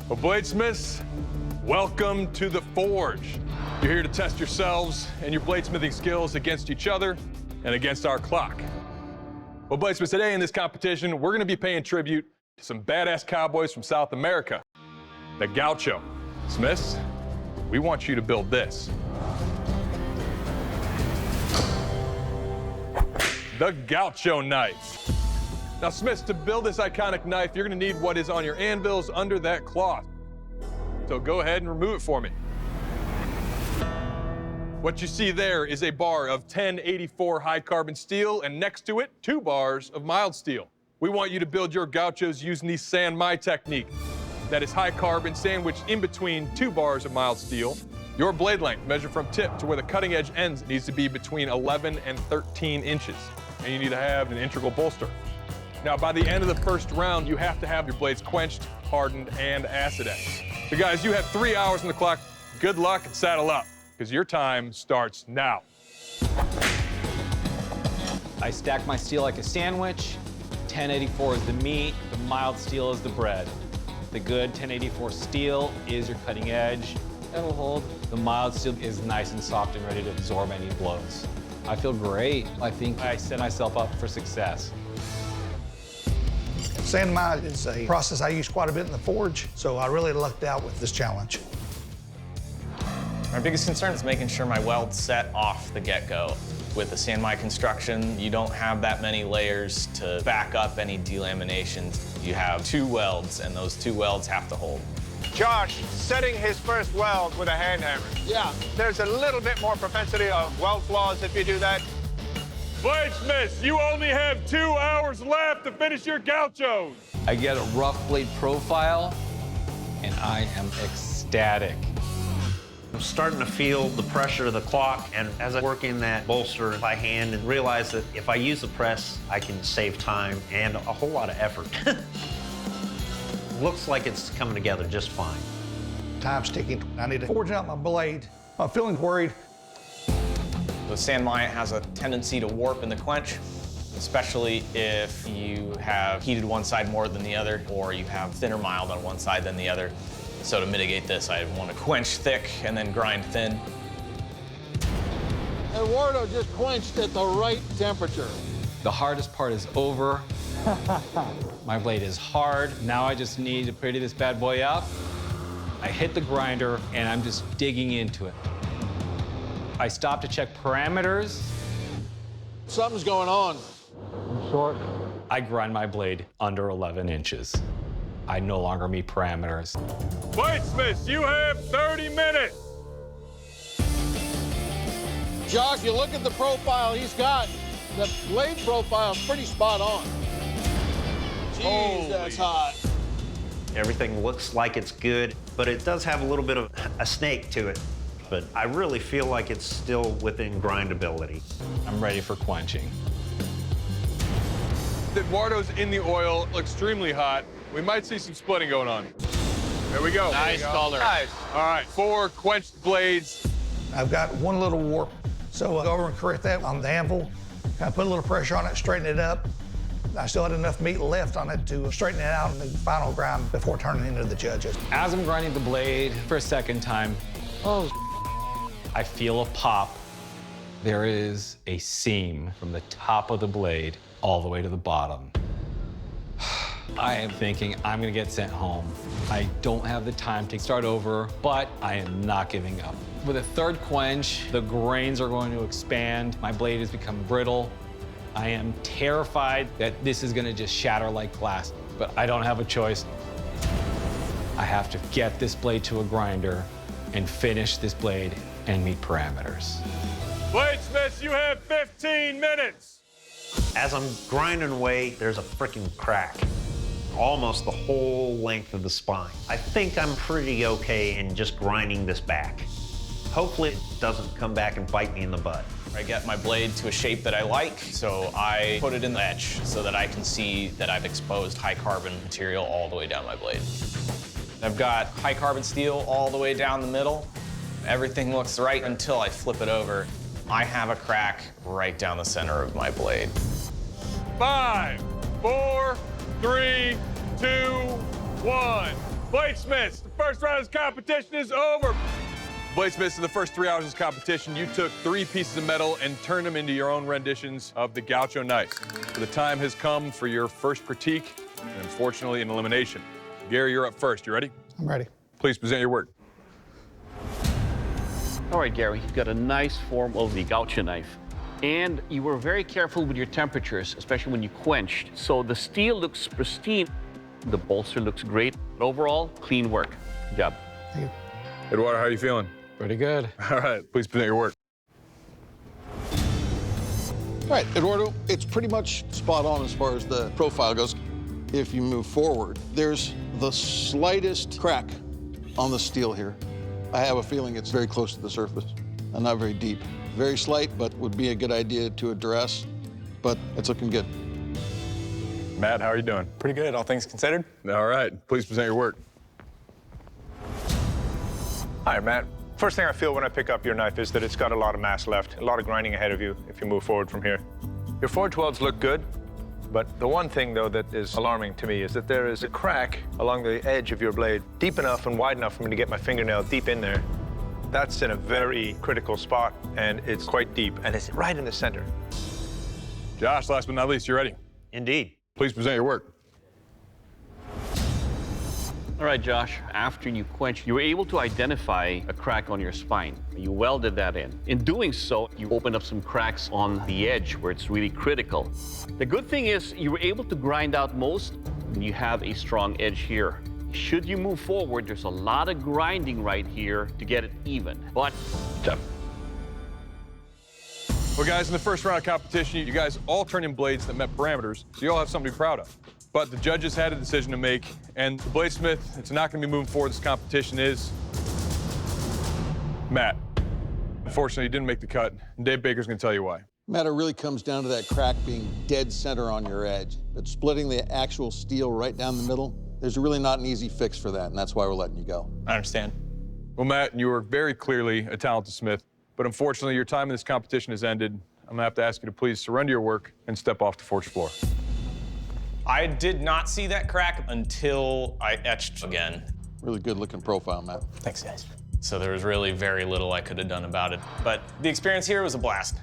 Well, bladesmiths, welcome to the forge. You're here to test yourselves and your bladesmithing skills against each other and against our clock. Well, bladesmiths, today in this competition, we're gonna be paying tribute to some badass cowboys from South America, the Gaucho. Smiths, we want you to build this. The Gaucho knife. Now, Smiths, to build this iconic knife, you're gonna need what is on your anvils under that cloth. So go ahead and remove it for me. What you see there is a bar of 1084 high carbon steel, and next to it, 2 bars of mild steel. We want you to build your gauchos using the San Mai technique. That is high carbon sandwiched in between 2 bars of mild steel. Your blade length, measured from tip to where the cutting edge ends, needs to be between 11 and 13 inches. And you need to have an integral bolster. Now, by the end of the first round, you have to have your blades quenched, hardened, and acidized. So guys, you have 3 hours on the clock. Good luck and saddle up, because your time starts now. I stack my steel like a sandwich. 1084 is the meat, the mild steel is the bread. The good 1084 steel is your cutting edge. It'll hold. The mild steel is nice and soft and ready to absorb any blows. I feel great. I think I set myself up for success. San Mai is a process I use quite a bit in the forge, so I really lucked out with this challenge. My biggest concern is making sure my welds set off the get-go. With the San Mai construction, you don't have that many layers to back up any delaminations. You have 2 welds, and those 2 welds have to hold. Josh setting his first weld with a hand hammer. Yeah, there's a little bit more propensity of weld flaws if you do that. Bladesmiths, you only have 2 hours left to finish your gauchos. I get a rough blade profile, and I am ecstatic. I'm starting to feel the pressure of the clock, and as I work in that bolster by hand and realize that if I use the press, I can save time and a whole lot of effort. Looks like it's coming together just fine. Time's ticking. I need to forge out my blade. I'm feeling worried. The San Mai has a tendency to warp in the quench, especially if you have heated one side more than the other, or you have thinner mild on one side than the other. So to mitigate this, I want to quench thick and then grind thin. Eduardo just quenched at the right temperature. The hardest part is over. My blade is hard. Now I just need to pretty this bad boy up. I hit the grinder, and I'm just digging into it. I stop to check parameters. Something's going on. I'm short. I grind my blade under 11 inches. I no longer meet parameters. Bladesmiths, you have 30 minutes. Josh, you look at the profile he's got. The blade profile is pretty spot on. Jeez, that's hot. Everything looks like it's good, but it does have a little bit of a snake to it. But I really feel like it's still within grindability. I'm ready for quenching. Eduardo's in the oil, extremely hot. We might see some splitting going on. There we go. Nice color. Nice. All right, 4 quenched blades. I've got one little warp, so I'll go over and correct that on the anvil. Kind of put a little pressure on it, straighten it up. I still had enough meat left on it to straighten it out in the final grind before turning it into the judges. As I'm grinding the blade for a second time, I feel a pop. There is a seam from the top of the blade all the way to the bottom. I am thinking I'm gonna get sent home. I don't have the time to start over, but I am not giving up. With a 3rd quench, the grains are going to expand. My blade has become brittle. I am terrified that this is gonna just shatter like glass, but I don't have a choice. I have to get this blade to a grinder and finish this blade and meet parameters. Bladesmiths, you have 15 minutes. As I'm grinding away, there's a freaking crack. Almost the whole length of the spine. I think I'm pretty okay in just grinding this back. Hopefully it doesn't come back and bite me in the butt. I get my blade to a shape that I like, so I put it in the etch so that I can see that I've exposed high carbon material all the way down my blade. I've got high carbon steel all the way down the middle. Everything looks right until I flip it over. I have a crack right down the center of my blade. 5, 4, 3, 2, 1. Bladesmiths, the first round of this competition is over. Bladesmiths, in the first 3 hours of this competition, you took 3 pieces of metal and turned them into your own renditions of the Gaucho knife. The time has come for your first critique, and unfortunately, an elimination. Gary, you're up first. You ready? I'm ready. Please present your work. All right, Gary, you've got a nice form of the Gaucho knife. And you were very careful with your temperatures, especially when you quenched. So the steel looks pristine. The bolster looks great. But overall, clean work. Good job. Thank you. Eduardo, how are you feeling? Pretty good. All right, please present your work. All right, Eduardo, it's pretty much spot on as far as the profile goes. If you move forward, there's the slightest crack on the steel here. I have a feeling it's very close to the surface and not very deep. Very slight, but would be a good idea to address, but it's looking good. Matt, how are you doing? Pretty good, all things considered. All right, please present your work. Hi, Matt. First thing I feel when I pick up your knife is that it's got a lot of mass left, a lot of grinding ahead of you if you move forward from here. Your forge welds look good, but the one thing, though, that is alarming to me is that there is a crack along the edge of your blade, deep enough and wide enough for me to get my fingernail deep in there. That's in a very critical spot, and it's quite deep, and it's right in the center. Josh, last but not least, you ready? Indeed. Please present your work. All right, Josh, after you quenched, you were able to identify a crack on your spine. You welded that in. In doing so, you opened up some cracks on the edge where it's really critical. The good thing is you were able to grind out most, and you have a strong edge here. Should you move forward, there's a lot of grinding right here to get it even. But Well, guys, in the first round of competition, you guys all turned in blades that met parameters, so you all have something to be proud of. But the judges had a decision to make, and the bladesmith that's not going to be moving forward this competition is Matt. Unfortunately, he didn't make the cut, and Dave Baker's going to tell you why. Matt, it really comes down to that crack being dead center on your edge, but splitting the actual steel right down the middle, there's really not an easy fix for that, and that's why we're letting you go. I understand. Well, Matt, you were very clearly a talented smith, but unfortunately, your time in this competition has ended. I'm going to have to ask you to please surrender your work and step off the forge floor. I did not see that crack until I etched again. Really good looking profile, Matt. Thanks, guys. So there was really very little I could have done about it. But the experience here was a blast.